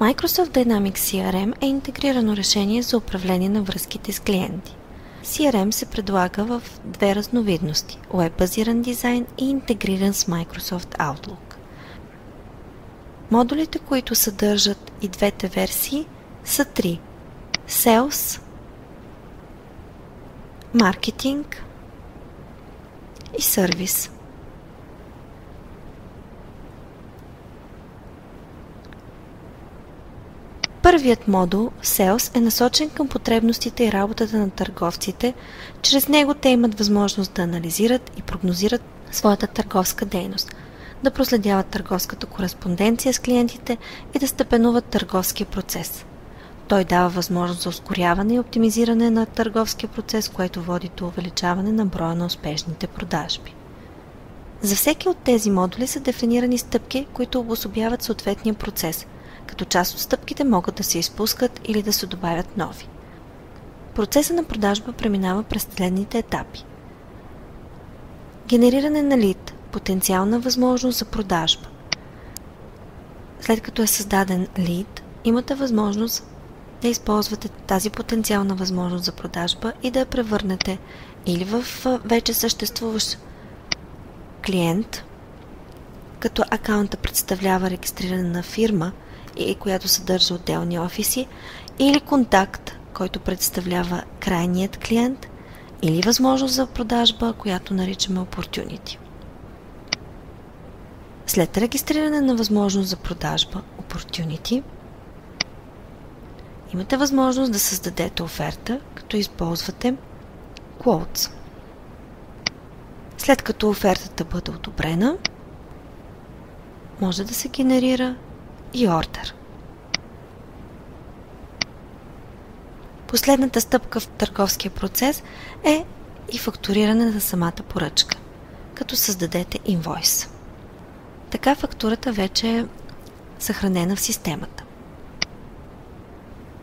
Microsoft Dynamics CRM е интегрирано решение за управление на връзките с клиенти. CRM се предлага в две разновидности – Web-базиран дизайн и интегриран с Microsoft Outlook. Модулите, които съдържат и двете версии, са три – Sales, Marketing и Service. Първият модул, Sales, е насочен към потребностите и работата на търговците. Чрез него те имат възможност да анализират и прогнозират своята търговска дейност, да проследяват търговската кореспонденция с клиентите и да степенуват търговския процес. Той дава възможност за ускоряване и оптимизиране на търговския процес, което води до увеличаване на броя на успешните продажби. За всеки от тези модули са дефинирани стъпки, които обособяват съответния процес, като част от стъпките могат да се изпускат или да се добавят нови. Процесът на продажба преминава през следните етапи. Генериране на лид, потенциална възможност за продажба. След като е създаден лид, имате възможност да използвате тази потенциална възможност за продажба и да я превърнете или в вече съществуващ клиент, като акаунта представлява регистрирана фирма и която съдържа отделни офиси, или контакт, който представлява крайният клиент, или възможност за продажба, която наричаме Opportunity. След регистриране на възможност за продажба Opportunity, имате възможност да създадете оферта, като използвате Quotes. След като офертата бъде одобрена, може да се генерира и ордер. Последната стъпка в търговския процес е и фактуриране на самата поръчка, като създадете инвойс. Така фактурата вече е съхранена в системата.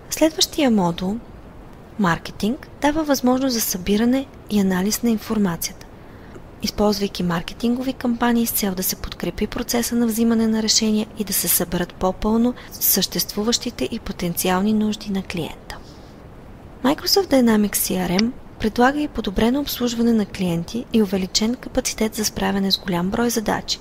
Следващия модул, маркетинг, дава възможност за събиране и анализ на информацията, използвайки маркетингови кампании с цел да се подкрепи процеса на взимане на решения и да се съберат по-пълно съществуващите и потенциални нужди на клиента. Microsoft Dynamics CRM предлага и подобрено обслужване на клиенти и увеличен капацитет за справяне с голям брой задачи.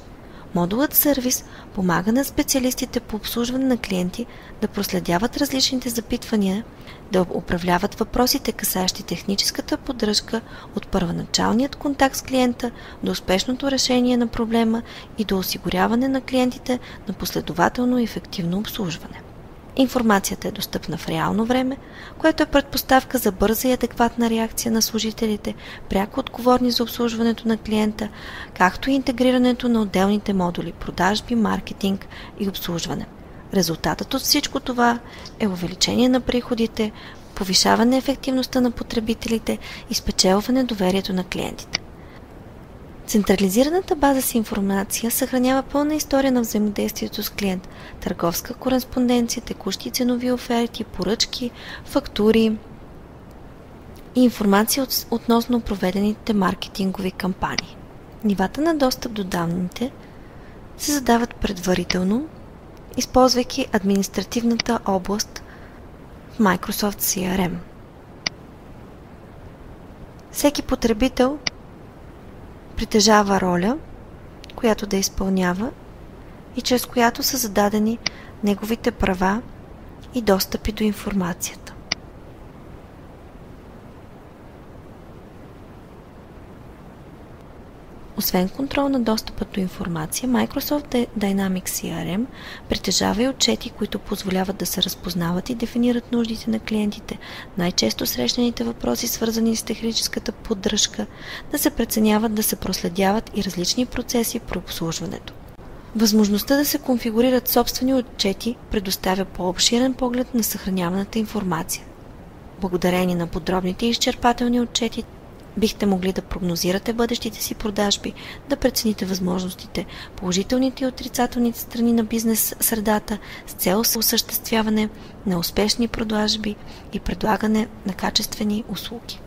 Модулът сервис помага на специалистите по обслужване на клиенти да проследяват различните запитвания, да управляват въпросите, касаещи техническата поддръжка от първоначалният контакт с клиента до успешното решение на проблема и до осигуряване на клиентите на последователно и ефективно обслужване. Информацията е достъпна в реално време, което е предпоставка за бърза и адекватна реакция на служителите, пряко отговорни за обслужването на клиента, както и интегрирането на отделните модули – продажби, маркетинг и обслужване. Резултатът от всичко това е увеличение на приходите, повишаване ефективността на потребителите и спечелване доверието на клиентите. Централизираната база с информация съхранява пълна история на взаимодействието с клиент, търговска кореспонденция, текущи ценови оферти, поръчки, фактури и информация относно проведените маркетингови кампании. Нивата на достъп до данните се задават предварително, използвайки административната област в Microsoft CRM. Всеки потребител притежава роля, която да изпълнява и чрез която са зададени неговите права и достъпи до информацията. Освен контрол на достъпа до информация, Microsoft Dynamics CRM притежава и отчети, които позволяват да се разпознават и дефинират нуждите на клиентите, най-често срещаните въпроси, свързани с техническата поддръжка, да се преценяват, да се проследяват и различни процеси при обслужването. Възможността да се конфигурират собствени отчети предоставя по-обширен поглед на съхраняваната информация. Благодарение на подробните и изчерпателни отчети, бихте могли да прогнозирате бъдещите си продажби, да прецените възможностите, положителните и отрицателните страни на бизнес средата с цел осъществяване на успешни продажби и предлагане на качествени услуги.